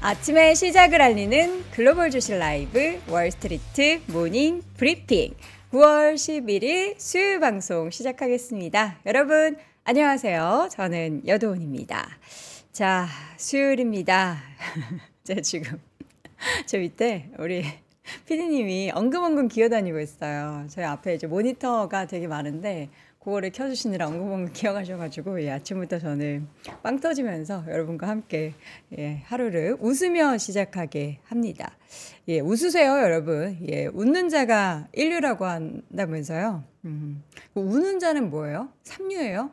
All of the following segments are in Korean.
아침의 시작을 알리는 글로벌 주식 라이브 월스트리트 모닝 브리핑 9월 11일 수요일 방송 시작하겠습니다. 여러분 안녕하세요. 저는 여도은입니다. 자, 수요일입니다. 제가 지금 저 밑에 우리 피디님이 엉금엉금 기어다니고 있어요. 저희 앞에 이제 모니터가 되게 많은데 그거를 켜주시느라 엉금엉금 기어가셔가지고 아침부터 저는 빵 터지면서 여러분과 함께 하루를 웃으며 시작하게 합니다. 웃으세요 여러분. 웃는 자가 인류라고 한다면서요. 우는 자는 뭐예요? 삼류예요?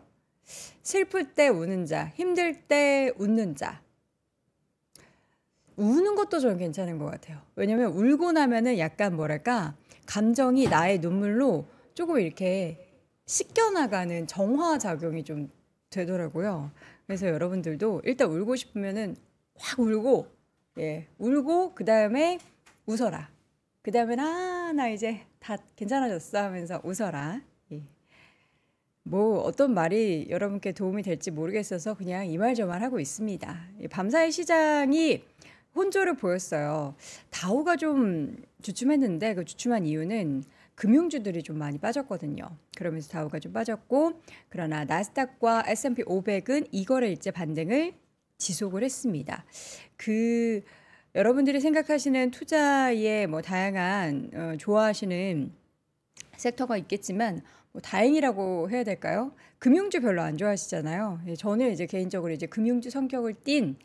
슬플 때 우는 자, 힘들 때 웃는 자. 우는 것도 저는 괜찮은 것 같아요. 왜냐면 울고 나면은 약간 뭐랄까 감정이 나의 눈물로 조금 이렇게 씻겨나가는 정화작용이 좀 되더라고요. 그래서 여러분들도 일단 울고 싶으면은 확 울고, 울고 그 다음에 웃어라. 그 다음에 나 이제 다 괜찮아졌어 하면서 웃어라. 뭐 어떤 말이 여러분께 도움이 될지 모르겠어서 그냥 이 말 저 말 하고 있습니다. 밤사이 시장이 혼조를 보였어요. 다우가 좀 주춤했는데 그 주춤한 이유는 금융주들이 좀 많이 빠졌거든요. 그러면서 다우가 좀 빠졌고, 그러나 나스닥과 S&P 500은 이거래일째 반등을 지속을 했습니다. 여러분들이 생각하시는 투자에 뭐 다양한 좋아하시는 섹터가 있겠지만 뭐 다행이라고 해야 될까요? 금융주 별로 안 좋아하시잖아요. 저는 이제 개인적으로 이제 금융주 성격을 띈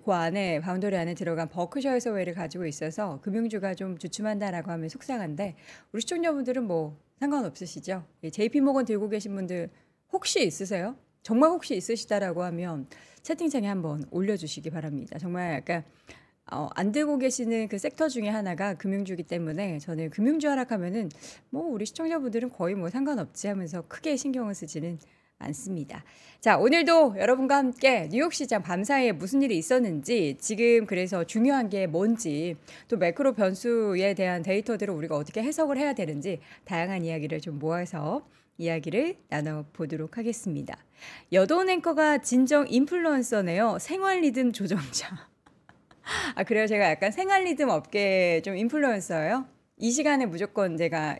그 안에 바운더리 안에 들어간 버크셔 해서웨이를 가지고 있어서 금융주가 좀 주춤한다라고 하면 속상한데 우리 시청자분들은 뭐 상관없으시죠? JP모건 들고 계신 분들 혹시 있으세요? 정말 혹시 있으시다라고 하면 채팅창에 한번 올려주시기 바랍니다. 정말 약간 안 들고 계시는 그 섹터 중에 하나가 금융주이기 때문에 저는 금융주 하락하면은 뭐 우리 시청자분들은 거의 뭐 상관없지 하면서 크게 신경을 쓰지는 않습니다. 자, 오늘도 여러분과 함께 뉴욕 시장 밤사이에 무슨 일이 있었는지, 지금 그래서 중요한 게 뭔지, 또 매크로 변수에 대한 데이터들을 우리가 어떻게 해석을 해야 되는지 다양한 이야기를 좀 모아서 이야기를 나눠보도록 하겠습니다. 여도은 앵커가 진정 인플루언서네요. 생활 리듬 조정자. 그래요? 제가 약간 생활 리듬 업계 좀 인플루언서예요. 이 시간에 무조건 제가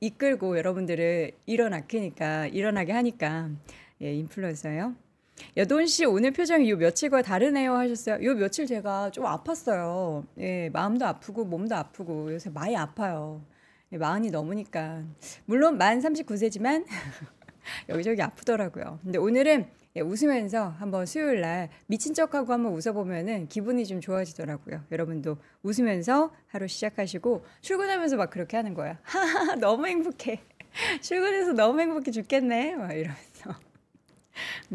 이끌고 여러분들을 일어나게 하니까 인플루언서예요. 여도은 씨 오늘 표정이 요 며칠과 다르네요 하셨어요. 요 며칠 제가 좀 아팠어요. 마음도 아프고 몸도 아프고 요새 많이 아파요. 마흔이 넘으니까. 물론 만 39세지만 여기저기 아프더라고요. 근데 오늘은 웃으면서 한번 수요일 날 미친 척하고 한번 웃어보면은 기분이 좀 좋아지더라고요. 여러분도 웃으면서 하루 시작하시고 출근하면서 막 그렇게 하는 거야. 하하 너무 행복해. 출근해서 너무 행복해 죽겠네. 막 이러면서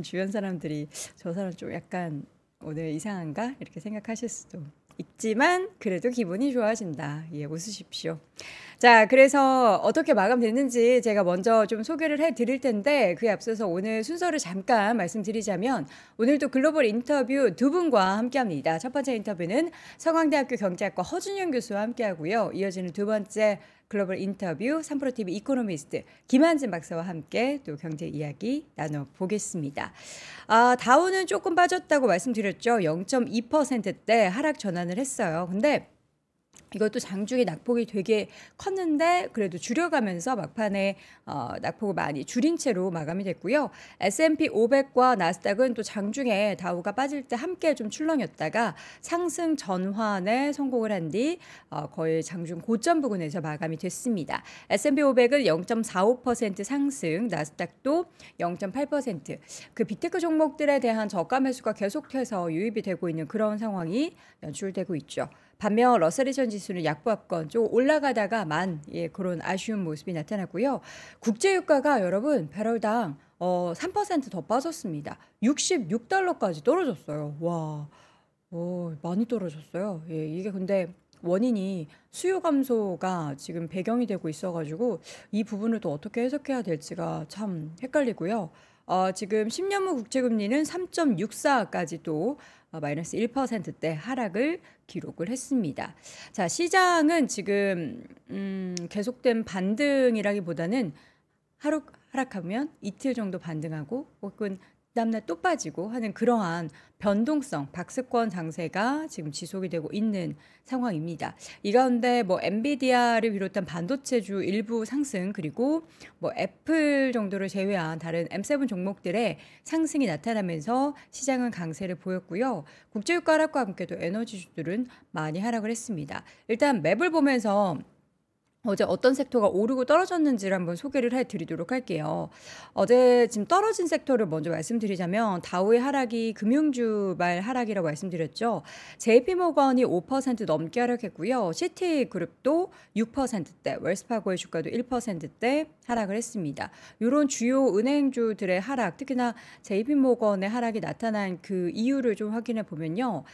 주변 사람들이 저 사람 좀 약간 오늘 이상한가? 이렇게 생각하실 수도 있지만 그래도 기분이 좋아진다. 웃으십시오. 자, 그래서 어떻게 마감됐는지 제가 먼저 좀 소개를 해드릴 텐데 그에 앞서서 오늘 순서를 잠깐 말씀드리자면 오늘도 글로벌 인터뷰 두 분과 함께합니다. 첫 번째 인터뷰는 서강대학교 경제학과 허준영 교수와 함께하고요. 이어지는 두 번째 글로벌 인터뷰 3프로TV 이코노미스트 김한진 박사와 함께 또 경제 이야기 나눠보겠습니다. 다우는 조금 빠졌다고 말씀드렸죠. 0.2%대 하락 전환을 했어요. 근데 이것도 장중에 낙폭이 되게 컸는데 그래도 줄여가면서 막판에 낙폭을 많이 줄인 채로 마감이 됐고요. S&P 500과 나스닥은 또 장중에 다우가 빠질 때 함께 좀 출렁였다가 상승 전환에 성공을 한 뒤 거의 장중 고점 부근에서 마감이 됐습니다. S&P 500은 0.45% 상승, 나스닥도 0.8%. 그 빅테크 종목들에 대한 저가 매수가 계속해서 유입이 되고 있는 그런 상황이 연출되고 있죠. 반면 러셀2000 지수는 약보합권 좀 올라가다가 그런 아쉬운 모습이 나타났고요. 국제유가가 여러분 배럴당 3% 더 빠졌습니다. 66달러까지 떨어졌어요. 와, 많이 떨어졌어요. 이게 근데 원인이 수요 감소가 지금 배경이 되고 있어가지고 이 부분을 또 어떻게 해석해야 될지가 참 헷갈리고요. 지금 10년물 국채금리는 3.64까지 또 마이너스 1%대 하락을 기록을 했습니다. 자, 시장은 지금 계속된 반등이라기보다는 하루 하락하면 이틀 정도 반등하고 혹은 다음날 또 빠지고 하는 그러한 변동성, 박스권 장세가 지금 지속이 되고 있는 상황입니다. 이 가운데 뭐 엔비디아를 비롯한 반도체주 일부 상승, 그리고 뭐 애플 정도를 제외한 다른 M7 종목들의 상승이 나타나면서 시장은 강세를 보였고요. 국제유가 하락과 함께도 에너지주들은 많이 하락을 했습니다. 일단 맵을 보면서 어제 어떤 섹터가 오르고 떨어졌는지를 한번 소개를 해드리도록 할게요. 어제 지금 떨어진 섹터를 먼저 말씀드리자면 다우의 하락이 금융주 말 하락이라고 말씀드렸죠. JP모건이 5% 넘게 하락했고요. 시티그룹도 6%대, 웰스파고의 주가도 1%대 하락을 했습니다. 이런 주요 은행주들의 하락, 특히나 JP모건의 하락이 나타난 그 이유를 좀 확인해 보면요.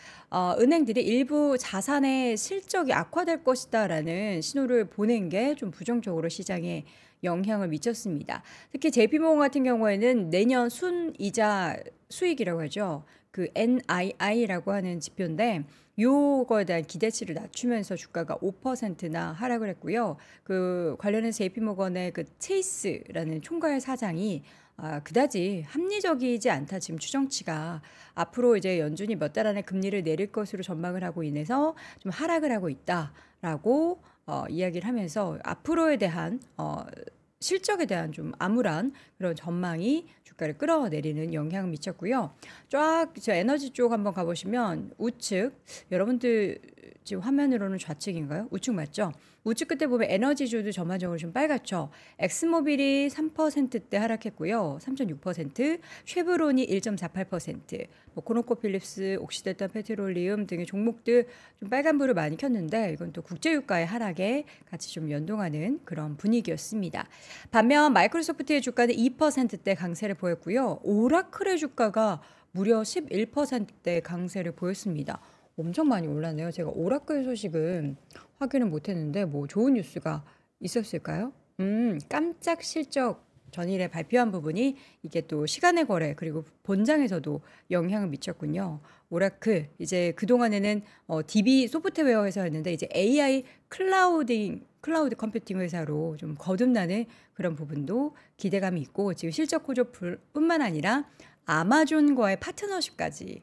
은행들이 일부 자산의 실적이 악화될 것이다라는 신호를 보낸 게 좀 부정적으로 시장에 영향을 미쳤습니다. 특히 JP모건 같은 경우에는 내년 순이자 수익이라고 하죠. 그 NII라고 하는 지표인데 요거에 대한 기대치를 낮추면서 주가가 5%나 하락을 했고요. 그 관련해서 JP모건의 그 체이스라는 총괄 사장이 그다지 합리적이지 않다. 지금 추정치가 앞으로 이제 연준이 몇 달 안에 금리를 내릴 것으로 전망을 하고 인해서 좀 하락을 하고 있다라고 이야기를 하면서 앞으로에 대한 실적에 대한 좀 암울한 그런 전망이 주가를 끌어내리는 영향을 미쳤고요. 쫙 저 에너지 쪽 한번 가보시면 우측, 여러분들 지금 화면으로는 좌측인가요? 우측 맞죠? 우측 끝에 보면 에너지주도 전반적으로 좀 빨갛죠. 엑스모빌이 3%대 하락했고요. 3.6%, 쉐브론이 1.48%, 뭐 코노코필립스, 옥시델탄 페트롤리움 등의 종목들 좀 빨간불을 많이 켰는데 이건 또 국제유가의 하락에 같이 좀 연동하는 그런 분위기였습니다. 반면 마이크로소프트의 주가는 2%대 강세를 보였고요. 오라클의 주가가 무려 11%대 강세를 보였습니다. 엄청 많이 올랐네요. 제가 오라클 소식은 확인을 못했는데 뭐 좋은 뉴스가 있었을까요? 깜짝 실적 전일에 발표한 부분이 이게 또 시간의 거래 그리고 본장에서도 영향을 미쳤군요. 오라클 이제 그동안에는 DB 소프트웨어 회사였는데 이제 AI 클라우드 컴퓨팅 회사로 좀 거듭나는 그런 부분도 기대감이 있고 지금 실적 호조뿐만 아니라 아마존과의 파트너십까지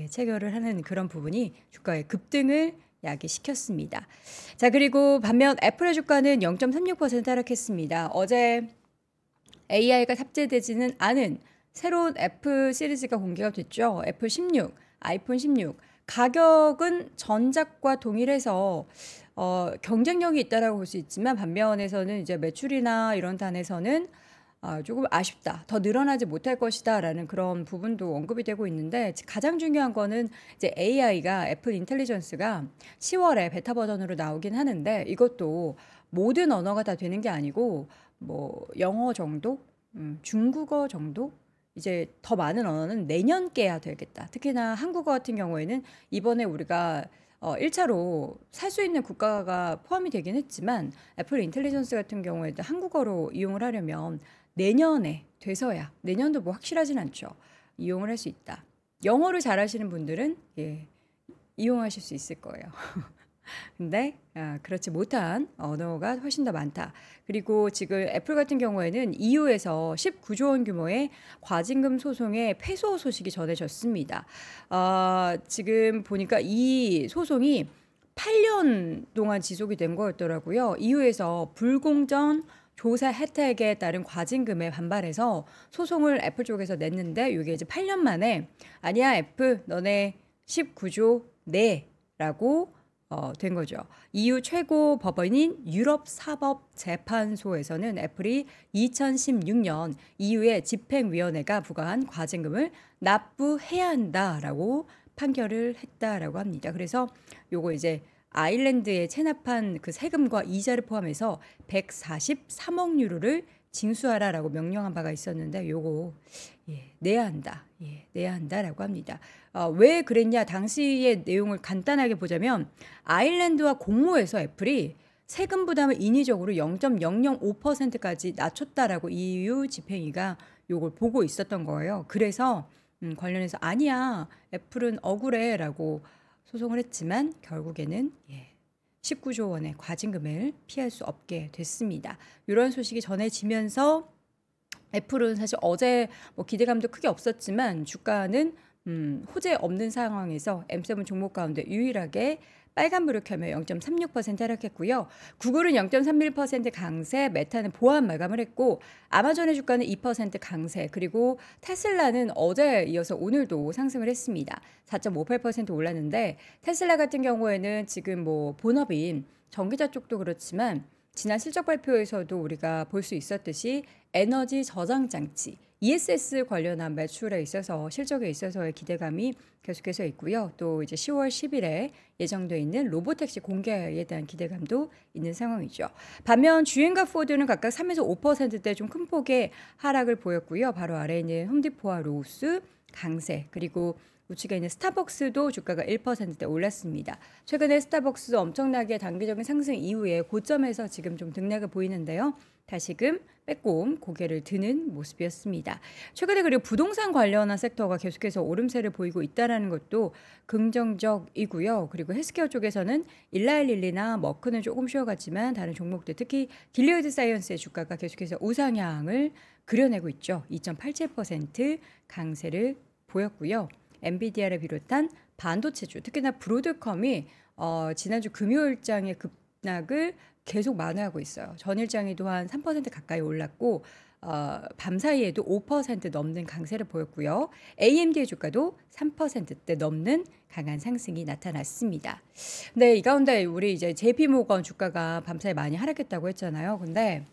체결을 하는 그런 부분이 주가의 급등을 야기시켰습니다. 자, 그리고 반면 애플의 주가는 0.36% 하락했습니다. 어제 AI가 탑재되지는 않은 새로운 애플 시리즈가 공개가 됐죠. 애플 16, 아이폰 16. 가격은 전작과 동일해서 경쟁력이 있다라고 볼 수 있지만 반면에서는 이제 매출이나 이런 단에서는 조금 아쉽다. 더 늘어나지 못할 것이다라는 그런 부분도 언급이 되고 있는데 가장 중요한 거는 이제 AI가 애플 인텔리전스가 10월에 베타 버전으로 나오긴 하는데 이것도 모든 언어가 다 되는 게 아니고 뭐 영어 정도, 중국어 정도 이제 더 많은 언어는 내년 깨야 되겠다. 특히나 한국어 같은 경우에는 이번에 우리가 1차로 살 수 있는 국가가 포함이 되긴 했지만 애플 인텔리전스 같은 경우에도 한국어로 이용을 하려면 내년에 돼서야 내년도 뭐 확실하진 않죠. 이용을 할 수 있다. 영어를 잘하시는 분들은 이용하실 수 있을 거예요. 근데 그렇지 못한 언어가 훨씬 더 많다. 그리고 지금 애플 같은 경우에는 EU에서 19조 원 규모의 과징금 소송의 패소 소식이 전해졌습니다. 지금 보니까 이 소송이 8년 동안 지속이 된 거였더라고요. EU에서 불공정 조사 혜택에 따른 과징금에 반발해서 소송을 애플 쪽에서 냈는데 이게 이제 8년 만에 아니야 애플 너네 19조 내라고 된 거죠. EU 최고 법원인 유럽사법재판소에서는 애플이 2016년 EU의 집행위원회가 부과한 과징금을 납부해야 한다라고 판결을 했다라고 합니다. 그래서 요거 이제 아일랜드에 체납한 그 세금과 이자를 포함해서 143억 유로를 징수하라라고 명령한 바가 있었는데 요거 내야 한다. 내야 한다라고 합니다. 왜 그랬냐? 당시의 내용을 간단하게 보자면 아일랜드와 공모해서 애플이 세금 부담을 인위적으로 0.005%까지 낮췄다라고 EU 집행위가 요걸 보고 있었던 거예요. 그래서 관련해서 아니야. 애플은 억울해라고 소송을 했지만 결국에는 19조 원의 과징금을 피할 수 없게 됐습니다. 이런 소식이 전해지면서 애플은 사실 어제 뭐 기대감도 크게 없었지만 주가는 호재 없는 상황에서 M7 종목 가운데 유일하게 빨간불을 켜며 0.36% 하락했고요. 구글은 0.31% 강세, 메타는 보합 마감을 했고 아마존의 주가는 2% 강세, 그리고 테슬라는 어제 이어서 오늘도 상승을 했습니다. 4.58% 올랐는데 테슬라 같은 경우에는 지금 뭐 본업인 전기차 쪽도 그렇지만 지난 실적 발표에서도 우리가 볼 수 있었듯이 에너지 저장 장치 ESS 관련한 매출에 있어서 실적에 있어서의 기대감이 계속해서 있고요. 또 이제 10월 10일에 예정돼 있는 로보택시 공개에 대한 기대감도 있는 상황이죠. 반면 GM과 포드는 각각 3에서 5%대 좀 큰 폭의 하락을 보였고요. 바로 아래에 있는 홈디포와 로스 강세, 그리고 우측에 있는 스타벅스도 주가가 1%대 올랐습니다. 최근에 스타벅스도 엄청나게 단기적인 상승 이후에 고점에서 지금 좀 등락을 보이는데요. 다시금 빼꼼 고개를 드는 모습이었습니다. 최근에 그리고 부동산 관련한 섹터가 계속해서 오름세를 보이고 있다는 것도 긍정적이고요. 그리고 헬스케어 쪽에서는 일라일릴리나 머크는 조금 쉬어갔지만 다른 종목들, 특히 딜리어드 사이언스의 주가가 계속해서 우상향을 그려내고 있죠. 2.87% 강세를 보였고요. 엔비디아를 비롯한 반도체주, 특히나 브로드컴이 지난주 금요일장의 급락을 계속 만회하고 있어요. 전일장에도 한 3% 가까이 올랐고 밤사이에도 5% 넘는 강세를 보였고요. AMD의 주가도 3%대 넘는 강한 상승이 나타났습니다. 근데 이 가운데 우리 이제 JP모건 주가가 밤사이 많이 하락했다고 했잖아요. 근데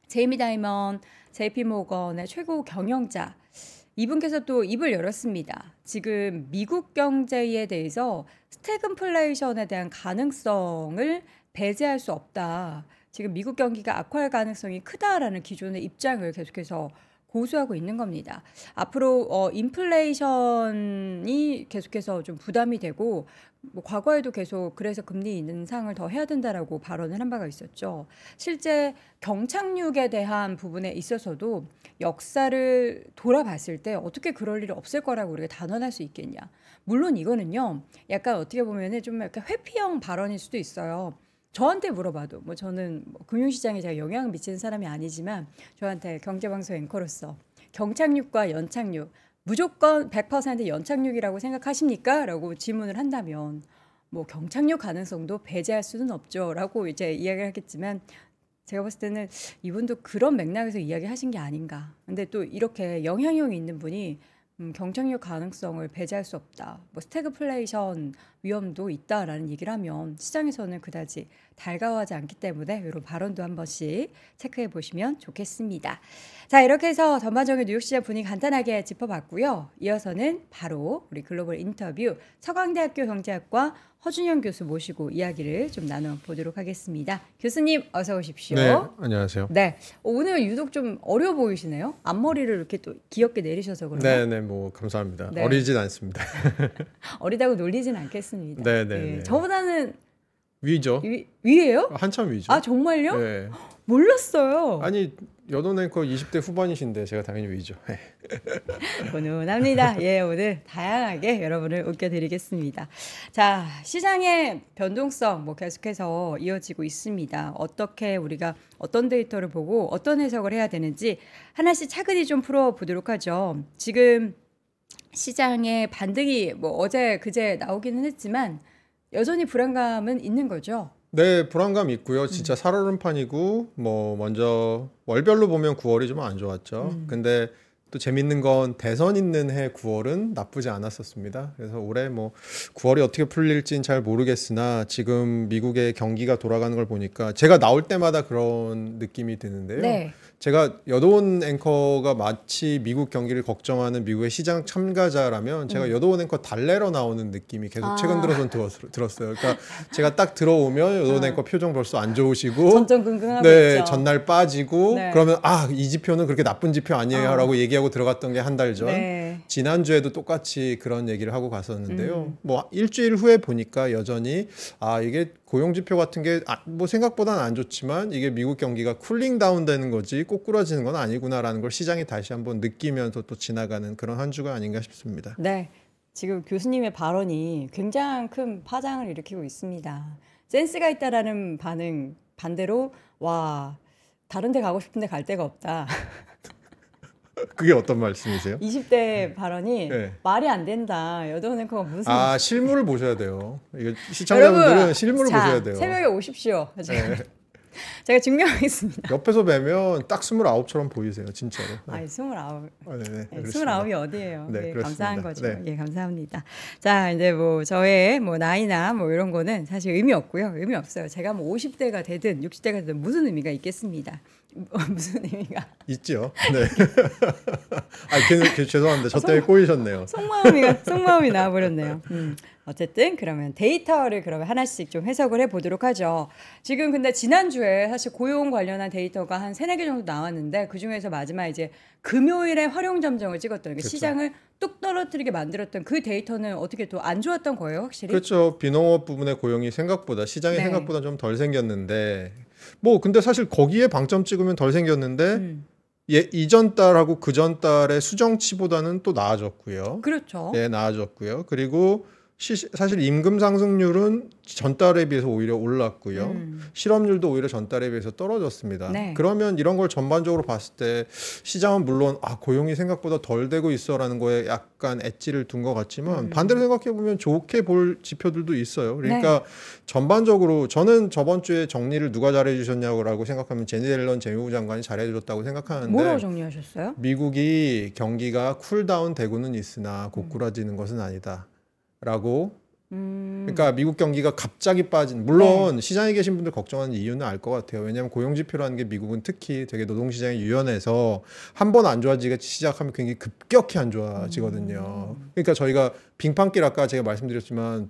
제이미 다이먼 JP모건의 최고 경영자 이분께서 또 입을 열었습니다. 지금 미국 경제에 대해서 스태그플레이션에 대한 가능성을 배제할 수 없다. 지금 미국 경기가 악화할 가능성이 크다라는 기존의 입장을 계속해서 고수하고 있는 겁니다. 앞으로 인플레이션이 계속해서 좀 부담이 되고 뭐 과거에도 계속 그래서 금리 인상을 더 해야 된다라고 발언을 한 바가 있었죠. 실제 경착륙에 대한 부분에 있어서도 역사를 돌아봤을 때 어떻게 그럴 일이 없을 거라고 우리가 단언할 수 있겠냐. 물론 이거는요, 약간 어떻게 보면은 좀 약간 회피형 발언일 수도 있어요. 저한테 물어봐도 뭐 저는 뭐 금융시장에 제가 영향을 미치는 사람이 아니지만 저한테 경제방송 앵커로서 경착륙과 연착륙 무조건 100% 연착륙이라고 생각하십니까? 라고 질문을 한다면 뭐 경착륙 가능성도 배제할 수는 없죠 라고 이제 이야기를 하겠지만 제가 봤을 때는 이분도 그런 맥락에서 이야기하신 게 아닌가. 근데 또 이렇게 영향력이 있는 분이 경착륙 가능성을 배제할 수 없다. 뭐 스태그플레이션 위험도 있다라는 얘기를 하면 시장에서는 그다지 달가워하지 않기 때문에 이런 발언도 한 번씩 체크해 보시면 좋겠습니다. 자, 이렇게 해서 전반적인 뉴욕 시장 분위기 간단하게 짚어봤고요. 이어서는 바로 우리 글로벌 인터뷰 서강대학교 경제학과 허준영 교수 모시고 이야기를 좀 나눠보도록 하겠습니다. 교수님 어서 오십시오. 네, 안녕하세요. 네, 오늘 유독 좀 어려 보이시네요. 앞머리를 이렇게 또 귀엽게 내리셔서 그런가? 네, 뭐 감사합니다. 네. 어리진 않습니다. 어리다고 놀리진 않겠습니다. 네. 저보다는 위죠. 위예요? 한참 위죠. 아, 정말요? 네. 몰랐어요. 아니 여론 앵커 20대 후반이신데 제가 당연히 위죠. 훈훈합니다. 예, 오늘 다양하게 여러분을 웃겨드리겠습니다. 자, 시장의 변동성 뭐 계속해서 이어지고 있습니다. 어떻게 우리가 어떤 데이터를 보고 어떤 해석을 해야 되는지 하나씩 차근히 좀 풀어보도록 하죠. 지금 시장의 반등이 뭐 어제 그제 나오기는 했지만 여전히 불안감은 있는 거죠. 네, 불안감 있고요. 진짜 살얼음판이고 뭐 먼저 월별로 보면 9월이 좀 안 좋았죠. 근데 또 재밌는 건 대선 있는 해 9월은 나쁘지 않았었습니다. 그래서 올해 뭐 9월이 어떻게 풀릴지는 잘 모르겠으나 지금 미국의 경기가 돌아가는 걸 보니까 제가 나올 때마다 그런 느낌이 드는데요. 네. 제가 여도원 앵커가 마치 미국 경기를 걱정하는 미국의 시장 참가자라면 제가 여도원 앵커 달래러 나오는 느낌이 계속 최근 들어선 들었어요. 그러니까 제가 딱 들어오면 여도원 앵커 표정 벌써 안 좋으시고 전전긍긍하고 네, 있죠. 전날 빠지고 네. 그러면 이 지표는 그렇게 나쁜 지표 아니에요 라고 얘기하고 들어갔던 게 한 달 전. 네. 지난주에도 똑같이 그런 얘기를 하고 갔었는데요. 뭐 일주일 후에 보니까 여전히 이게 고용지표 같은 게 뭐 생각보다는 안 좋지만 이게 미국 경기가 쿨링 다운 되는 거지 꼬꾸라지는 건 아니구나라는 걸 시장이 다시 한번 느끼면서 또 지나가는 그런 한 주가 아닌가 싶습니다. 네, 지금 교수님의 발언이 굉장히 큰 파장을 일으키고 있습니다. 센스가 있다라는 반응 반대로 와 다른 데 가고 싶은데 갈 데가 없다. 그게 어떤 말씀이세요? 20대 발언이 네. 말이 안 된다. 여도은행커가 무슨 아, 실물을 보셔야 돼요. 이거 시청자분들은 여러분, 실물을 자, 보셔야 돼요. 새벽에 오십시오. 네. 제가 증명하겠습니다. 옆에서 뵈면 딱 29처럼 보이세요, 진짜로. 네. 아니, 29. 아, 네네. 네, 그렇습니다. 29이 어디예요? 네, 예, 그렇습니다. 감사한 거죠. 네. 예, 감사합니다. 자, 이제 뭐 저의 뭐 나이나 뭐 이런 거는 사실 의미 없고요. 의미 없어요. 제가 뭐 50대가 되든 60대가 되든 무슨 의미가 있겠습니다. 무슨 의미가? 있죠. 네. 아, 죄송합니다. 저 때문에 꼬이셨네요. 속마음이 나와버렸네요. 어쨌든 그러면 데이터를 그러면 하나씩 좀 해석을 해보도록 하죠. 지금 근데 지난주에 사실 고용 관련한 데이터가 한 3-4개 정도 나왔는데 그중에서 마지막 이제 금요일에 활용점정을 찍었던 그렇죠. 시장을 뚝 떨어뜨리게 만들었던 그 데이터는 어떻게 또 안 좋았던 거예요, 확실히? 그렇죠. 비농업 부분의 고용이 생각보다 시장이 네. 생각보다 좀 덜 생겼는데 뭐 근데 사실 거기에 방점 찍으면 덜 생겼는데 이전 달하고 그전 달의 수정치보다는 또 나아졌고요. 그렇죠. 네, 나아졌고요. 그리고 사실 임금 상승률은 전달에 비해서 오히려 올랐고요. 실업률도 오히려 전달에 비해서 떨어졌습니다. 네. 그러면 이런 걸 전반적으로 봤을 때 시장은 물론 고용이 생각보다 덜 되고 있어라는 거에 약간 엣지를 둔 것 같지만 반대로 생각해 보면 좋게 볼 지표들도 있어요. 그러니까 전반적으로 저는 저번 주에 정리를 누가 잘해 주셨냐고 생각하면 제니 옐런 재무부 장관이 잘해 줬다고 생각하는데 뭐라고 정리하셨어요? 미국이 경기가 쿨다운 되고는 있으나 고꾸라지는 것은 아니다. 라고 그러니까 미국 경기가 갑자기 빠진 물론 시장에 계신 분들 걱정하는 이유는 알 것 같아요. 왜냐하면 고용 지표라는 게 미국은 특히 되게 노동시장이 유연해서 한 번 안 좋아지기 시작하면 굉장히 급격히 안 좋아지거든요. 그러니까 저희가 빙판길 아까 제가 말씀드렸지만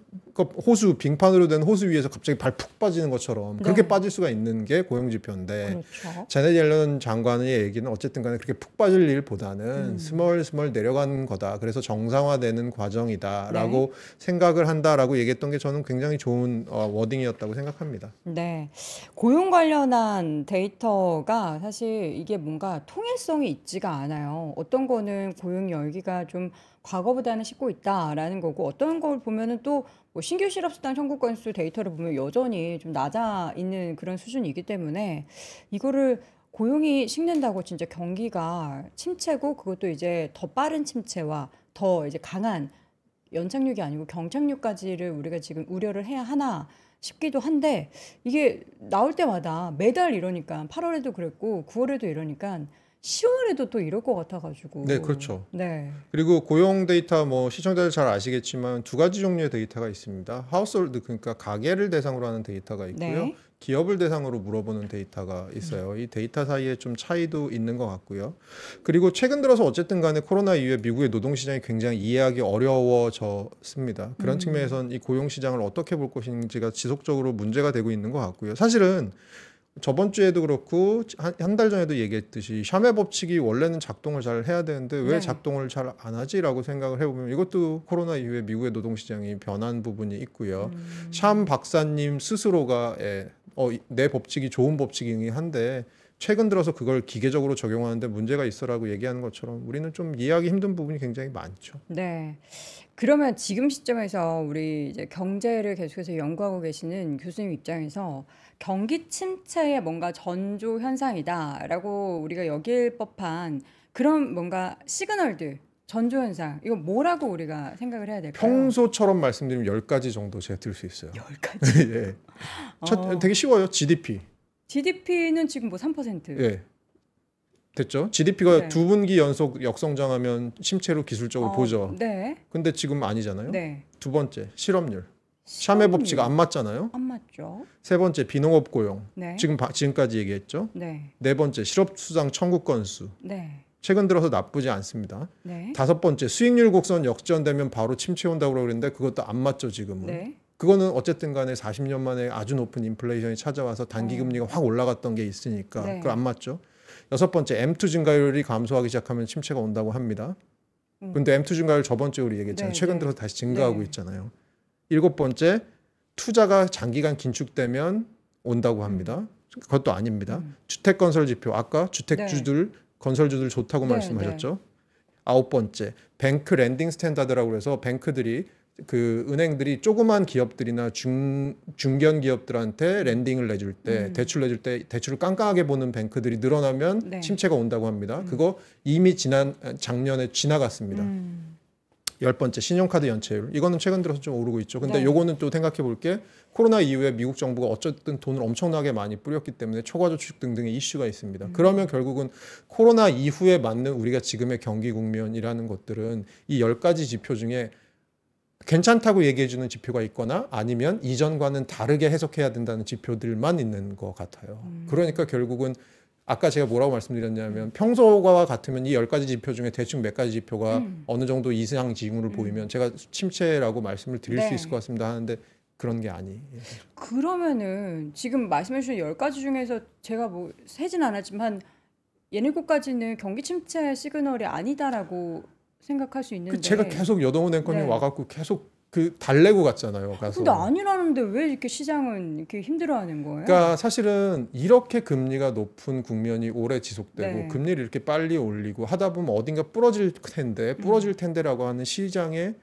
호수 빙판으로 된 호수 위에서 갑자기 발 푹 빠지는 것처럼 그렇게 빠질 수가 있는 게 고용 지표인데 그렇죠. 제넷 옐런 장관의 얘기는 어쨌든 간에 그렇게 푹 빠질 일보다는 스멀스멀 내려가는 거다. 그래서 정상화되는 과정이다라고 생각을 한다라고 얘기했던 게 저는 굉장히 좋은 워딩이었다고 생각합니다. 네. 고용 관련한 데이터가 사실 이게 뭔가 통일성이 있지가 않아요. 어떤 거는 고용 열기가 좀 과거보다는 식고 있다라는 거고 어떤 걸 보면은 또 뭐 신규 실업수당 청구 건수 데이터를 보면 여전히 좀 낮아 있는 그런 수준이기 때문에 이거를 고용이 식는다고 진짜 경기가 침체고 그것도 이제 더 빠른 침체와 더 이제 강한 연착륙이 아니고 경착륙까지를 우리가 지금 우려를 해야 하나 싶기도 한데 이게 나올 때마다 매달 이러니까 8월에도 그랬고 9월에도 이러니까 10월에도 또 이럴 것 같아가지고. 네, 그렇죠. 네. 그리고 고용 데이터 뭐 시청자들 잘 아시겠지만 두 가지 종류의 데이터가 있습니다. 하우스홀드 그러니까 가게를 대상으로 하는 데이터가 있고요. 네. 기업을 대상으로 물어보는 데이터가 있어요. 이 데이터 사이에 좀 차이도 있는 것 같고요. 그리고 최근 들어서 어쨌든 간에 코로나 이후에 미국의 노동시장이 굉장히 이해하기 어려워졌습니다. 그런 측면에서는 이 고용시장을 어떻게 볼 것인지가 지속적으로 문제가 되고 있는 것 같고요. 사실은 저번 주에도 그렇고 한 달 전에도 얘기했듯이 샤메 법칙이 원래는 작동을 잘 해야 되는데 왜 작동을 잘 안 하지라고 생각을 해보면 이것도 코로나 이후에 미국의 노동시장이 변한 부분이 있고요. 샴 박사님 스스로가 내 법칙이 좋은 법칙이긴 한데 최근 들어서 그걸 기계적으로 적용하는데 문제가 있어라고 얘기하는 것처럼 우리는 좀 이해하기 힘든 부분이 굉장히 많죠. 네. 그러면 지금 시점에서 우리 이제 경제를 계속해서 연구하고 계시는 교수님 입장에서 경기 침체의 뭔가 전조 현상이다라고 우리가 여길 법한 그런 뭔가 시그널들, 전조 현상, 이거 뭐라고 우리가 생각을 해야 될까요? 평소처럼 말씀드리면 10가지 정도 제가 들 수 있어요. 10가지. 예. 되게 쉬워요. GDP. GDP는 지금 뭐 3%. 예. 됐죠? GDP가 네. 두 분기 연속 역성장하면 침체로 기술적으로 보죠. 네. 근데 지금 아니잖아요. 네. 두 번째, 실업률. 샤메 법칙 안 맞잖아요. 안 맞죠. 세 번째, 비농업 고용. 네. 지금까지 얘기했죠. 네. 네 번째, 실업수당 청구 건수. 네. 최근 들어서 나쁘지 않습니다. 네. 다섯 번째, 수익률 곡선 역전되면 바로 침체 온다고 그러는데 그것도 안 맞죠, 지금은. 네. 그거는 어쨌든 간에 40년 만에 아주 높은 인플레이션이 찾아와서 단기 금리가 확 올라갔던 게 있으니까 네. 그거 안 맞죠. 여섯 번째, M2 증가율이 감소하기 시작하면 침체가 온다고 합니다. 근데 M2 증가율 저번 주에 우리 얘기했잖아요. 네, 최근 네. 들어서 다시 증가하고 네. 있잖아요. 일곱 번째, 투자가 장기간 긴축되면 온다고 합니다. 그것도 아닙니다. 주택 건설 지표 아까 주택주들 건설주들 좋다고 네, 말씀하셨죠. 아홉 번째, 뱅크 랜딩 스탠다드라고 해서 뱅크들이 그 은행들이 조그만 기업들이나 중견 기업들한테 렌딩을 내줄 때 대출 내줄 때 대출을 깜깜하게 보는 뱅크들이 늘어나면 네. 침체가 온다고 합니다. 그거 이미 작년에 지나갔습니다. 10번째 신용카드 연체율. 이거는 최근 들어서 좀 오르고 있죠. 근데 네. 요거는 또 생각해 볼 게 코로나 이후에 미국 정부가 어쨌든 돈을 엄청나게 많이 뿌렸기 때문에 초과저축 등등의 이슈가 있습니다. 그러면 결국은 코로나 이후에 맞는 우리가 지금의 경기 국면이라는 것들은 이 10가지 지표 중에 괜찮다고 얘기해 주는 지표가 있거나 아니면 이전과는 다르게 해석해야 된다는 지표들만 있는 것 같아요. 그러니까 결국은 아까 제가 뭐라고 말씀드렸냐면 평소와 같으면 이 10가지 지표 중에 대충 몇 가지 지표가 어느 정도 이상 징후를 보이면 제가 침체라고 말씀을 드릴 네. 수 있을 것 같습니다 하는데 그런 게 아니에요. 그러면은 지금 말씀해 주신 10가지 중에서 제가 뭐 세진 않았지만 얘네 것까지는 경기 침체 시그널이 아니다라고 생각할 수 있는데 제가 계속 여동훈 앵커님 네. 와갖고 계속 그 달래고 갔잖아요. 가서. 근데 아니라는데 왜 이렇게 시장은 이렇게 힘들어하는 거예요? 그러니까 사실은 이렇게 금리가 높은 국면이 오래 지속되고 네. 금리를 이렇게 빨리 올리고 하다 보면 어딘가 부러질 텐데라고 하는 시장에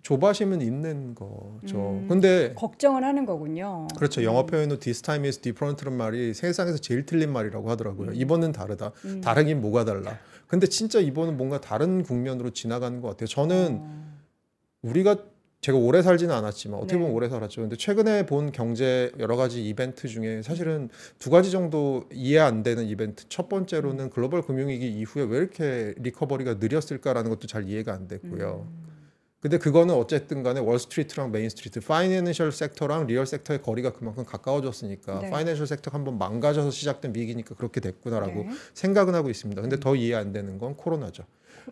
조바심은 있는 거죠. 근데 걱정을 하는 거군요. 그렇죠. 영어 표현으로 this time is different란 말이 세상에서 제일 틀린 말이라고 하더라고요. 이번은 다르다. 다르긴 뭐가 달라. 근데 진짜 이번은 뭔가 다른 국면으로 지나가는 것 같아요. 저는 제가 오래 살지는 않았지만 어떻게 보면 네. 오래 살았죠. 근데 최근에 본 경제 여러 가지 이벤트 중에 사실은 두 가지 정도 이해 안 되는 이벤트. 첫 번째로는 글로벌 금융위기 이후에 왜 이렇게 리커버리가 느렸을까라는 것도 잘 이해가 안 됐고요. 근데 그거는 어쨌든 간에 월스트리트랑 메인스트리트, 파이낸셜 섹터랑 리얼 섹터의 거리가 그만큼 가까워졌으니까 네. 파이낸셜 섹터가 한번 망가져서 시작된 위기니까 그렇게 됐구나라고 네. 생각은 하고 있습니다. 근데 더 이해 안 되는 건 코로나죠.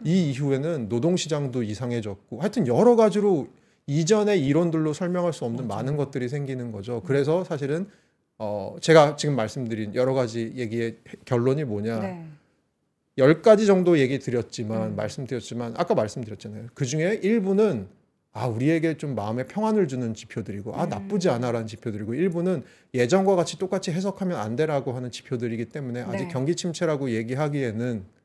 이 이후에는 노동시장도 이상해졌고 하여튼 여러 가지로 이전의 이론들로 설명할 수 없는 많은 것들이 생기는 거죠. 그래서 사실은 제가 지금 말씀드린 여러 가지 얘기의 결론이 뭐냐. 네. 10가지 정도 얘기 드렸지만 말씀드렸지만 아까 말씀드렸잖아요. 그중에 일부는 우리에게 좀 마음의 평안을 주는 지표들이고 나쁘지 않아라는 지표들이고 일부는 예전과 같이 똑같이 해석하면 안 되라고 하는 지표들이기 때문에 아직 네. 경기 침체라고 얘기하기에는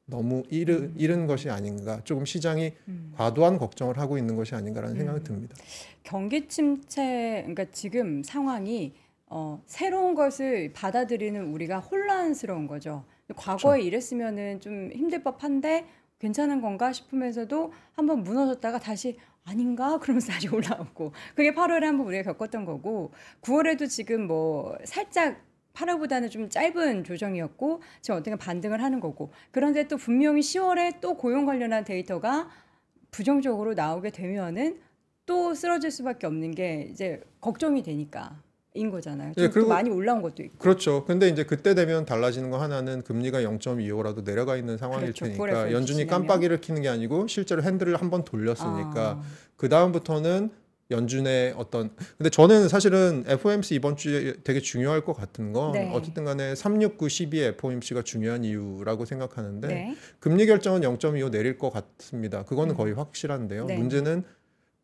너무 이른 것이 아닌가. 조금 시장이 과도한 걱정을 하고 있는 것이 아닌가라는 생각이 듭니다. 경기 침체, 그러니까 지금 상황이 새로운 것을 받아들이는 우리가 혼란스러운 거죠. 과거에 이랬으면은 좀 힘들 법한데 괜찮은 건가 싶으면서도 한번 무너졌다가 다시 아닌가 그러면서 다시 올라오고 그게 8월에 한번 우리가 겪었던 거고 9월에도 지금 뭐 살짝 8월보다는 좀 짧은 조정이었고 지금 어떻게 반등을 하는 거고 그런데 또 분명히 10월에 또 고용 관련한 데이터가 부정적으로 나오게 되면은 또 쓰러질 수밖에 없는 게 이제 걱정이 되니까 인 거잖아요. 좀 그리고 또 많이 올라온 것도 있고. 그렇죠. 근데 이제 그때 되면 달라지는 거 하나는 금리가 0.25라도 내려가 있는 상황일 그렇죠. 테니까 9월에서 연준이 지나면. 깜빡이를 켜는 게 아니고 실제로 핸들을 한번 돌렸으니까 그 다음부터는 연준의 근데 저는 사실은 FOMC 이번 주에 되게 중요할 것 같은 건 네. 어쨌든 간에 369, 12의 FOMC가 중요한 이유라고 생각하는데 네. 금리 결정은 0.25 내릴 것 같습니다. 그거는 거의 확실한데요. 네. 문제는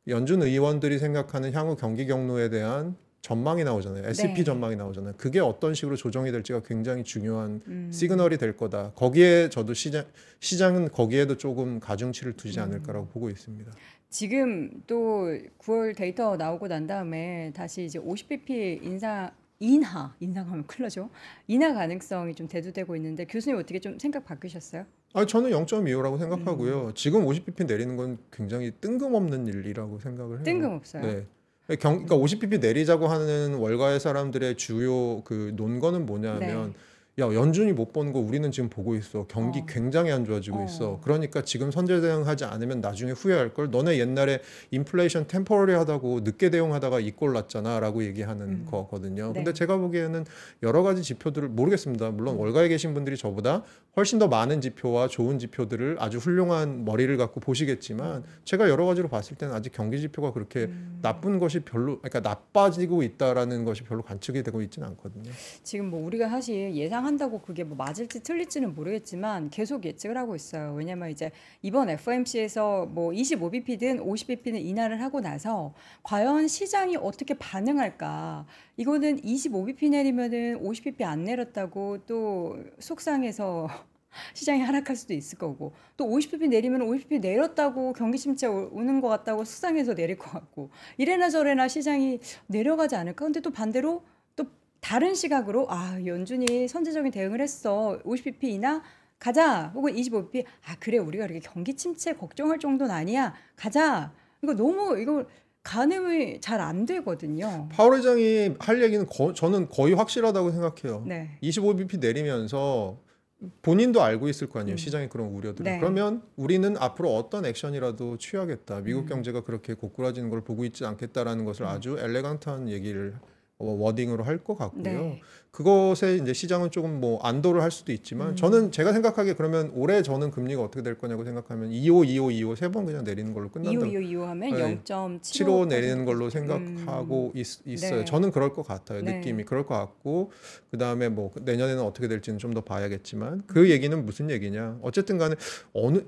연준 의원들이 생각하는 향후 경기 경로에 대한 전망이 나오잖아요. S&P 네. 전망이 나오잖아요. 그게 어떤 식으로 조정이 될지가 굉장히 중요한 시그널이 될 거다. 거기에 저도 시장은 거기에도 조금 가중치를 두지 않을까라고 보고 있습니다. 지금 또 9월 데이터 나오고 난 다음에 다시 이제 50bp 인하하면 큰일 나죠. 인하 가능성이 좀 대두되고 있는데 교수님 어떻게 좀 생각 바뀌셨어요? 저는 0.25라고 생각하고요. 지금 50bp 내리는 건 굉장히 뜬금없는 일이라고 생각을 해요. 뜬금없어요. 네. 그러니까 50bp 내리자고 하는 월가의 사람들의 주요 그 논거는 뭐냐면 야 연준이 못 보는 거 우리는 지금 보고 있어. 경기 굉장히 안 좋아지고 있어. 그러니까 지금 선제 대응하지 않으면 나중에 후회할 걸. 너네 옛날에 인플레이션 템포러리하다고 늦게 대응하다가 이 꼴 났잖아라고 얘기하는 거거든요. 네. 근데 제가 보기에는 여러 가지 지표들을 모르겠습니다. 물론 월가에 계신 분들이 저보다 훨씬 더 많은 지표와 좋은 지표들을 아주 훌륭한 머리를 갖고 보시겠지만 제가 여러 가지로 봤을 때는 아직 경기 지표가 그렇게 나쁜 것이 그러니까 나빠지고 있다라는 것이 별로 관측이 되고 있지는 않거든요. 지금 뭐 우리가 사실 예상한다고 그게 뭐 맞을지 틀릴지는 모르겠지만 계속 예측을 하고 있어요. 왜냐면 이제 이번 FOMC에서 뭐 25bp든 50bp는 인하를 하고 나서 과연 시장이 어떻게 반응할까? 이거는 25bp 내리면은 50bp 안 내렸다고 또 속상해서 시장이 하락할 수도 있을 거고 또 50bp 내리면 50bp 내렸다고 경기 침체 오는 것 같다고 속상해서 내릴 것 같고 이래나 저래나 시장이 내려가지 않을까? 근데 또 반대로 또 다른 시각으로 아 연준이 선제적인 대응을 했어 50bp 이나 가자 혹은 25bp 아 그래 우리가 이렇게 경기 침체 걱정할 정도는 아니야 가자 이거 너무 이거 가늠이 잘 안 되거든요. 파월 회장이 할 얘기는 저는 거의 확실하다고 생각해요. 네. 25bp 내리면서 본인도 알고 있을 거 아니에요. 시장의 그런 우려들을. 네. 그러면 우리는 앞으로 어떤 액션이라도 취하겠다. 미국 경제가 그렇게 고꾸라지는 걸 보고 있지 않겠다라는 것을 아주 엘레강트한 얘기를 워딩으로 할 것 같고요. 네. 그것에 이제 시장은 조금 뭐 안도를 할 수도 있지만 저는 제가 생각하기에 그러면 올해 저는 금리가 어떻게 될 거냐고 생각하면 25 세 번 그냥 내리는 걸로 끝난다. 25 하면 네. 0.75 75 내리는 걸로 생각하고 있어요. 네. 저는 그럴 것 같아요. 네. 느낌이 그럴 것 같고 그다음에 뭐 내년에는 어떻게 될지는 좀 더 봐야겠지만 그 얘기는 무슨 얘기냐. 어쨌든 간에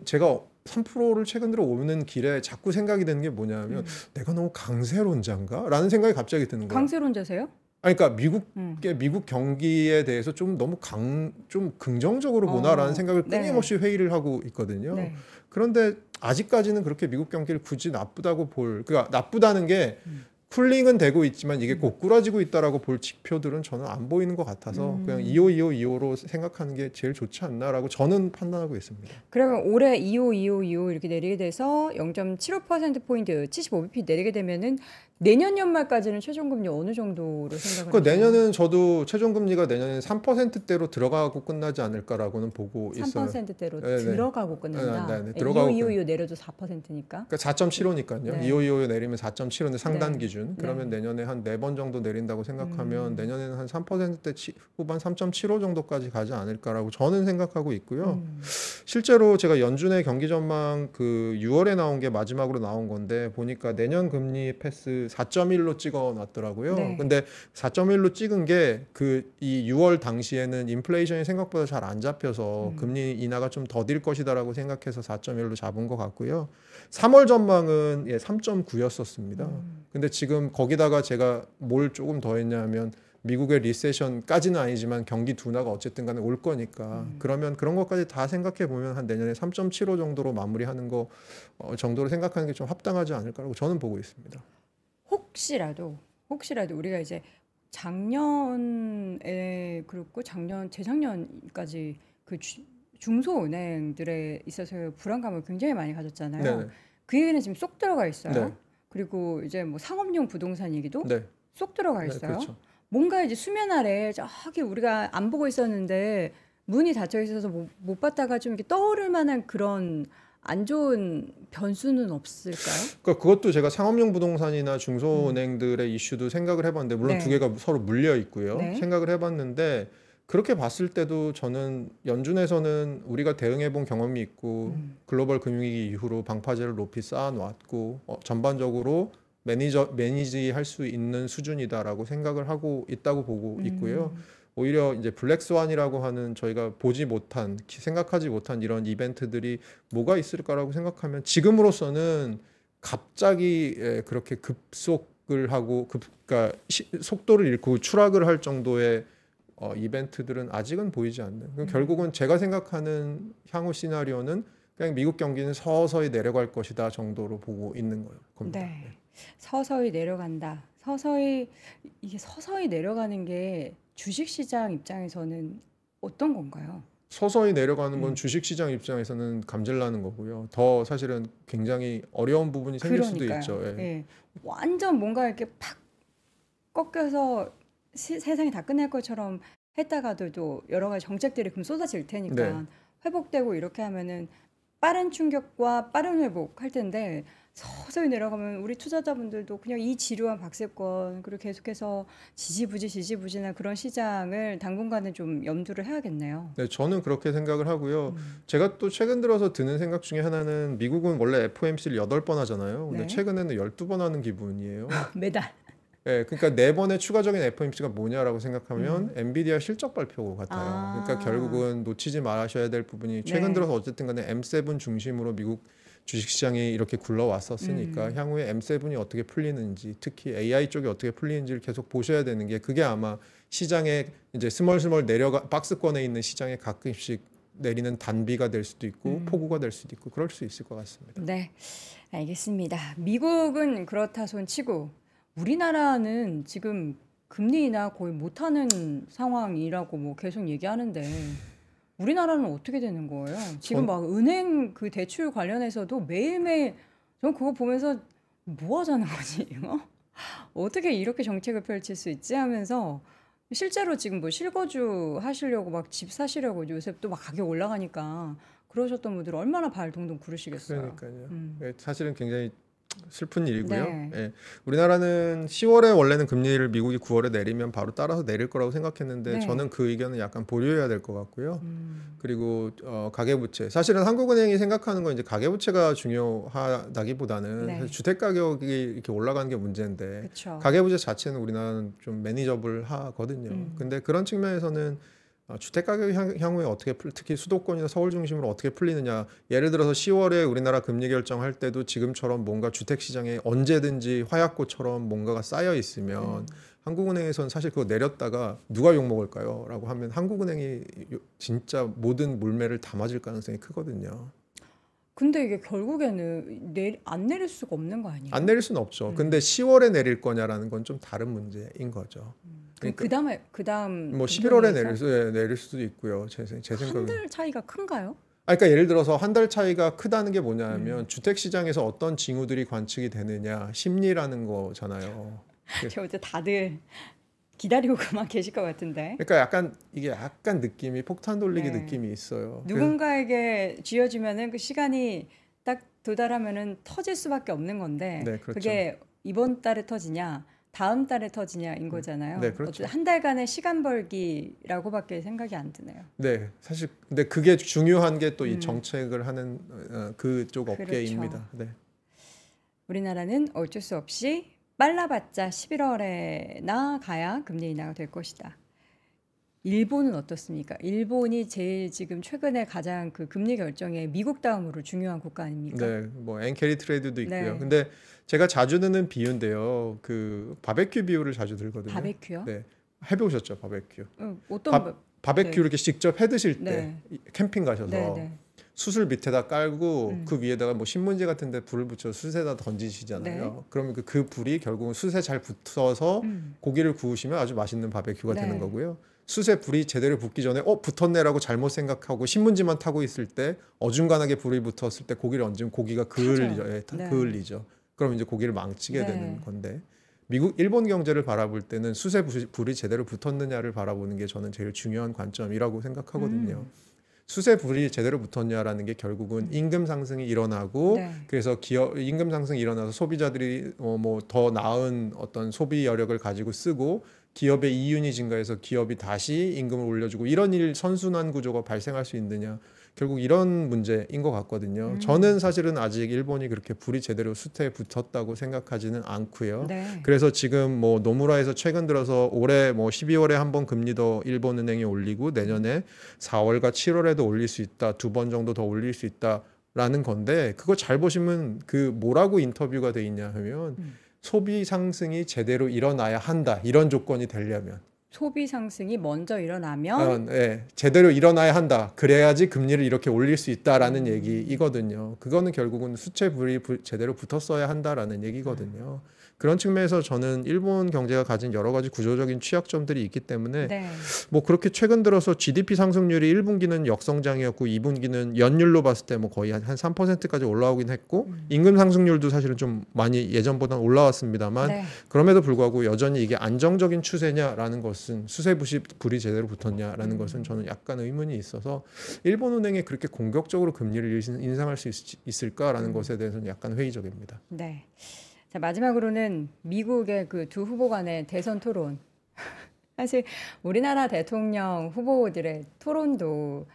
제가 3%를 최근 들어 오는 길에 자꾸 생각이 드는 게 뭐냐면 내가 너무 강세론자인가? 라는 생각이 갑자기 드는 거예요. 강세론자세요? 아니, 그러니까 미국 경기에 대해서 좀 너무 좀 긍정적으로 보나라는 생각을 네. 끊임없이 회의를 하고 있거든요. 네. 그런데 아직까지는 그렇게 미국 경기를 굳이 나쁘다고 그러니까 나쁘다는 게 쿨링은 되고 있지만 이게 고꾸라지고 있다라고 볼 지표들은 저는 안 보이는 것 같아서 그냥 25로 생각하는 게 제일 좋지 않나라고 저는 판단하고 있습니다. 그러면 올해 25 이렇게 내리게 돼서 0.75%포인트 75bp 내리게 되면은 내년 연말까지는 최종금리 어느 정도로 생각을 하세요? 내년은 저도 최종금리가 내년에 3%대로 들어가고 끝나지 않을까라고는 보고 있어요. 3%대로 네, 네. 들어가고 끝난다. 네, 들어가고 25 내려도 4%니까. 그러니까 4.75니까요. 네. 25 내리면 4.75인데 상단 네. 기준. 그러면 내년에 한 4번 정도 내린다고 생각하면 내년에는 한 3%대 후반 3.75 정도까지 가지 않을까라고 저는 생각하고 있고요. 실제로 제가 연준의 경기 전망 그 6월에 나온 게 마지막으로 나온 건데 보니까 내년 금리 패스 4.1로 찍어 놨더라고요. 네. 근데 4.1로 찍은 게 이 6월 당시에는 인플레이션이 생각보다 잘 안 잡혀서 금리 인하가 좀 더딜 것이다라고 생각해서 4.1로 잡은 것 같고요. 3월 전망은 3.9였었습니다. 근데 지금 거기다가 제가 뭘 조금 더 했냐면 미국의 리세션까지는 아니지만 경기 둔화가 어쨌든 간에 올 거니까 그러면 그런 것까지 다 생각해 보면 한 내년에 3.75 정도로 마무리하는 거 정도로 생각하는 게 좀 합당하지 않을까라고 저는 보고 있습니다. 혹시라도 우리가 이제 작년에 그렇고 재작년까지 그 중소은행들에 있어서 불안감을 굉장히 많이 가졌잖아요. 네네. 그 얘기는 지금 쏙 들어가 있어요. 네. 그리고 이제 뭐 상업용 부동산 얘기도 네. 쏙 들어가 네, 있어요. 그렇죠. 뭔가 이제 수면 아래 저기 우리가 안 보고 있었는데 문이 닫혀 있어서 못 봤다가 좀 이렇게 떠오를 만한 그런 안 좋은 변수는 없을까요? 그러니까 그것도 제가 상업용 부동산이나 중소은행들의 이슈도 생각을 해봤는데 물론 네. 두 개가 서로 물려 있고요. 네. 생각을 해봤는데 그렇게 봤을 때도 저는 연준에서는 우리가 대응해본 경험이 있고 글로벌 금융위기 이후로 방파제를 높이 쌓아놓았고 전반적으로 매니지할 수 있는 수준이다라고 생각을 하고 있다고 보고 있고요. 오히려 이제 블랙스완이라고 하는 저희가 보지 못한 생각하지 못한 이런 이벤트들이 뭐가 있을까라고 생각하면 지금으로서는 갑자기 그렇게 급속을 하고 그러니까 속도를 잃고 추락을 할 정도의 이벤트들은 아직은 보이지 않는. 결국은 제가 생각하는 향후 시나리오는 그냥 미국 경기는 서서히 내려갈 것이다 정도로 보고 있는 겁니다. 네. 서서히 내려간다. 이게 서서히 내려가는 게 주식시장 입장에서는 어떤 건가요? 서서히 내려가는 건 주식시장 입장에서는 감질나는 거고요. 더 사실은 굉장히 어려운 부분이 생길 그러니까요. 수도 있죠. 예. 예. 완전 뭔가 이렇게 팍 꺾여서 세상이 다 끝날 것처럼 했다가도 또 여러 가지 정책들이 그럼 쏟아질 테니까 네. 회복되고 이렇게 하면은 빠른 충격과 빠른 회복할 텐데 서서히 내려가면 우리 투자자분들도 그냥 이 지루한 박세권 그리고 계속해서 지지부진한 그런 시장을 당분간은 좀 염두를 해야겠네요. 네, 저는 그렇게 생각을 하고요. 제가 또 최근 들어서 드는 생각 중에 하나는 미국은 원래 FOMC를 8번 하잖아요. 근데 네. 최근에는 12번 하는 기분이에요. 매달. 네, 그러니까 4번의 추가적인 FOMC가 뭐냐라고 생각하면 엔비디아 실적 발표 같아요. 아. 그러니까 결국은 놓치지 마셔야 될 부분이 최근 네. 들어서 어쨌든 간에 M7 중심으로 미국 주식시장이 이렇게 굴러왔었으니까 향후에 M7이 어떻게 풀리는지 특히 AI 쪽이 어떻게 풀리는지를 계속 보셔야 되는 게 그게 아마 시장에 이제 스멀스멀 박스권에 있는 시장에 가끔씩 내리는 단비가 될 수도 있고 폭우가 될 수도 있고 그럴 수 있을 것 같습니다. 네, 알겠습니다. 미국은 그렇다 손 치고 우리나라는 지금 금리 인하 거의 못하는 상황이라고 뭐 계속 얘기하는데 우리나라는 어떻게 되는 거예요? 지금 막 은행 그 대출 관련해서도 매일매일 전 그거 보면서 뭐 하자는 거지? 이거? 어떻게 이렇게 정책을 펼칠 수 있지 하면서 실제로 지금 뭐 실거주 하시려고 막 집 사시려고 요새 또 막 가격 올라가니까 그러셨던 분들 얼마나 발 동동 구르시겠어요. 그러니까요. 예, 사실은 굉장히 슬픈 일이고요. 네. 예, 우리나라는 10월에 원래는 금리를 미국이 9월에 내리면 바로 따라서 내릴 거라고 생각했는데 네. 저는 그 의견은 약간 보류해야 될 것 같고요. 그리고 가계부채 사실은 한국은행이 생각하는 건 이제 가계부채가 중요하다기보다는 네. 사실 주택 가격이 이렇게 올라가는 게 문제인데 그렇죠. 가계부채 자체는 우리나라는 좀 매니저블 하거든요. 근데 그런 측면에서는 주택 가격이 향후에 어떻게 특히 수도권이나 서울 중심으로 어떻게 풀리느냐. 예를 들어서 10월에 우리나라 금리 결정할 때도 지금처럼 뭔가 주택 시장에 언제든지 화약고처럼 뭔가가 쌓여 있으면 한국은행에서는 사실 그거 내렸다가 누가 욕 먹을까요? 라고 하면 한국은행이 진짜 모든 물매를 다 맞을 가능성이 크거든요. 근데 이게 결국에는 안 내릴 수가 없는 거 아니에요? 안 내릴 수는 없죠. 근데 10월에 내릴 거냐라는 건 좀 다른 문제인 거죠. 그다음 뭐 11월에 내릴 수도 있고요. 제 생각은. 한 달 차이가 큰가요? 그러니까 예를 들어서 한 달 차이가 크다는 게 뭐냐면 주택 시장에서 어떤 징후들이 관측이 되느냐 심리라는 거잖아요. 저 어제 다들 기다리고 그만 계실 것 같은데. 그러니까 이게 약간 느낌이 폭탄 돌리기 네. 느낌이 있어요. 누군가에게 쥐어주면은 그 시간이 딱 도달하면은 터질 수밖에 없는 건데 네, 그렇죠. 그게 이번 달에 터지냐 다음 달에 터지냐인 거잖아요. 네, 그렇죠. 한 달간의 시간 벌기라고밖에 생각이 안 드네요. 네, 사실 근데 그게 중요한 게 또 이 정책을 하는 그쪽 업계입니다. 그렇죠. 네. 우리나라는 어쩔 수 없이 빨라봤자 11월에나 가야 금리 인하가 될 것이다. 일본은 어떻습니까? 일본이 제일 지금 최근에 가장 그 금리 결정에 미국 다음으로 중요한 국가 아닙니까? 네, 뭐 엔캐리 트레이드도 있고요. 네. 근데 제가 자주 드는 비유인데요. 그 바베큐 비유를 자주 들거든요. 바베큐요? 네, 해보셨죠, 바베큐? 어떤 바베큐 네. 이렇게 직접 해 드실 때 네. 캠핑 가셔서 네, 네. 숯을 밑에다 깔고 그 위에다가 뭐 신문지 같은 데 불을 붙여 숯에다 던지시잖아요. 네. 그러면 그 불이 결국은 숯에 잘 붙어서 고기를 구우시면 아주 맛있는 바베큐가 네. 되는 거고요. 숯에 불이 제대로 붙기 전에 붙었네라고 잘못 생각하고 신문지만 타고 있을 때 어중간하게 불이 붙었을 때 고기를 얹으면 고기가 그을리죠. 예, 네. 그을리죠. 그럼 이제 고기를 망치게 네. 되는 건데 일본 경제를 바라볼 때는 숯에 불이 제대로 붙었느냐를 바라보는 게 저는 제일 중요한 관점이라고 생각하거든요. 숯에 불이 제대로 붙었냐라는 게 결국은 임금 상승이 일어나고 네. 그래서 임금 상승이 일어나서 소비자들이 뭐 더 나은 어떤 소비 여력을 가지고 쓰고 기업의 이윤이 증가해서 기업이 다시 임금을 올려주고 이런 선순환 구조가 발생할 수 있느냐 결국 이런 문제인 것 같거든요. 저는 사실은 아직 일본이 그렇게 불이 제대로 숯에 붙었다고 생각하지는 않고요. 네. 그래서 지금 뭐 노무라에서 최근 들어서 올해 뭐 12월에 한 번 금리 더 일본은행이 올리고 내년에 4월과 7월에도 올릴 수 있다. 2번 정도 더 올릴 수 있다라는 건데 그거 잘 보시면 그 뭐라고 인터뷰가 돼 있냐 하면 소비 상승이 제대로 일어나야 한다. 이런 조건이 되려면 소비 상승이 먼저 일어나면 네, 제대로 일어나야 한다. 그래야지 금리를 이렇게 올릴 수 있다라는 얘기이거든요. 그거는 결국은 수채 불이 제대로 붙었어야 한다라는 얘기거든요. 그런 측면에서 저는 일본 경제가 가진 여러 가지 구조적인 취약점들이 있기 때문에 네. 뭐 그렇게 최근 들어서 GDP 상승률이 1분기는 역성장이었고 2분기는 연율로 봤을 때 뭐 거의 한 3%까지 올라오긴 했고 임금 상승률도 사실은 좀 많이 예전보다는 올라왔습니다만 네. 그럼에도 불구하고 여전히 이게 안정적인 추세냐라는 것은 수세 불이 제대로 붙었냐라는 것은 저는 약간 의문이 있어서 일본은행이 그렇게 공격적으로 금리를 인상할 수 있을까라는 것에 대해서는 약간 회의적입니다. 네. 자, 마지막으로는 미국의 그 두 후보 간의 대선 토론. 사실 우리나라 대통령 후보들의 토론도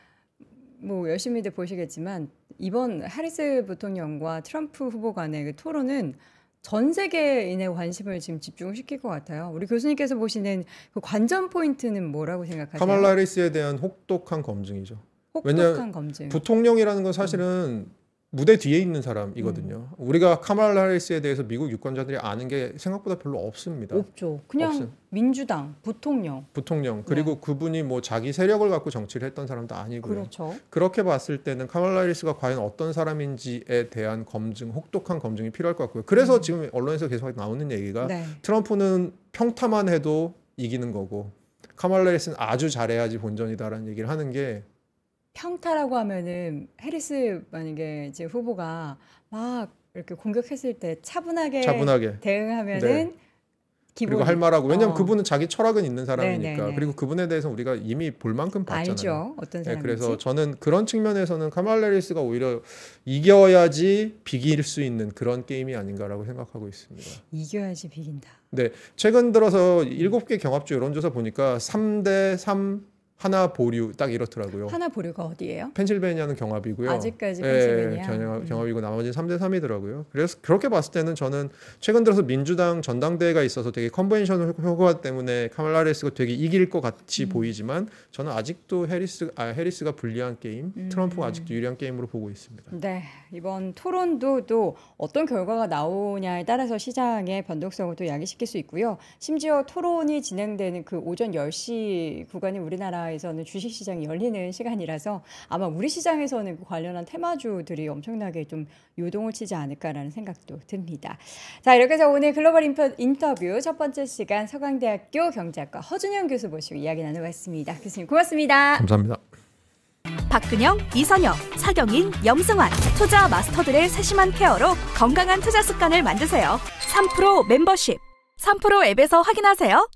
뭐 열심히들 보시겠지만 이번 해리스 부통령과 트럼프 후보 간의 그 토론은 전 세계인의 관심을 지금 집중시킬 것 같아요. 우리 교수님께서 보시는 그 관전 포인트는 뭐라고 생각하세요? 카말라 해리스에 대한 혹독한 검증이죠. 혹독한 검증. 부통령이라는 건 사실은 무대 뒤에 있는 사람이거든요. 우리가 카말라 해리스에 대해서 미국 유권자들이 아는 게 생각보다 별로 없습니다. 없죠. 그냥 민주당 부통령. 그리고 그분이 뭐 자기 세력을 갖고 정치를 했던 사람도 아니고요. 그렇죠. 그렇게 봤을 때는 카말라 해리스가 과연 어떤 사람인지에 대한 검증, 혹독한 검증이 필요할 것 같고요. 그래서 지금 언론에서 계속 나오는 얘기가 네. 트럼프는 평타만 해도 이기는 거고 카말라 해리스는 아주 잘해야지 본전이다라는 얘기를 하는 게 평타라고 하면은 해리스 만약에 이제 후보가 막 이렇게 공격했을 때 차분하게 대응하면은 네. 기본 그리고 할 말하고 왜냐면 그분은 자기 철학은 있는 사람이니까 네네네. 그리고 그분에 대해서 우리가 이미 볼 만큼 봤잖아요. 알죠. 어떤 네, 사람인지. 그래서 저는 그런 측면에서는 카말라 해리스가 오히려 이겨야지 비길 수 있는 그런 게임이 아닌가라고 생각하고 있습니다. 이겨야지 비긴다. 네, 최근 들어서 7개 경합주 여론조사 보니까 3대 3 하나 보류 딱 이렇더라고요. 하나 보류가 어디예요? 펜실베니아는 경합이고요. 아직까지 펜실베니아. 경합이고 나머지는 3대 3이더라고요. 그래서 그렇게 봤을 때는 저는 최근 들어서 민주당 전당대회가 있어서 되게 컨벤션 효과 때문에 카말라 해리스가 되게 이길 것 같이 보이지만 저는 아직도 해리스가 불리한 게임, 트럼프가 아직도 유리한 게임으로 보고 있습니다. 네, 이번 토론도 또 어떤 결과가 나오냐에 따라서 시장의 변동성을 또 야기시킬 수 있고요. 심지어 토론이 진행되는 그 오전 10시 구간이 우리나라에서는 주식시장이 열리는 시간이라서 아마 우리 시장에서는 그 관련한 테마주들이 엄청나게 좀 요동을 치지 않을까라는 생각도 듭니다. 자, 이렇게 해서 오늘 글로벌 인터뷰 첫 번째 시간 서강대학교 경제학과 허준영 교수 모시고 이야기 나눠봤습니다. 교수님 고맙습니다. 감사합니다. 박근영, 이선영, 차경인, 염승환 투자 마스터들의 세심한 케어로 건강한 투자 습관을 만드세요. 3프로 멤버십 3프로 앱에서 확인하세요.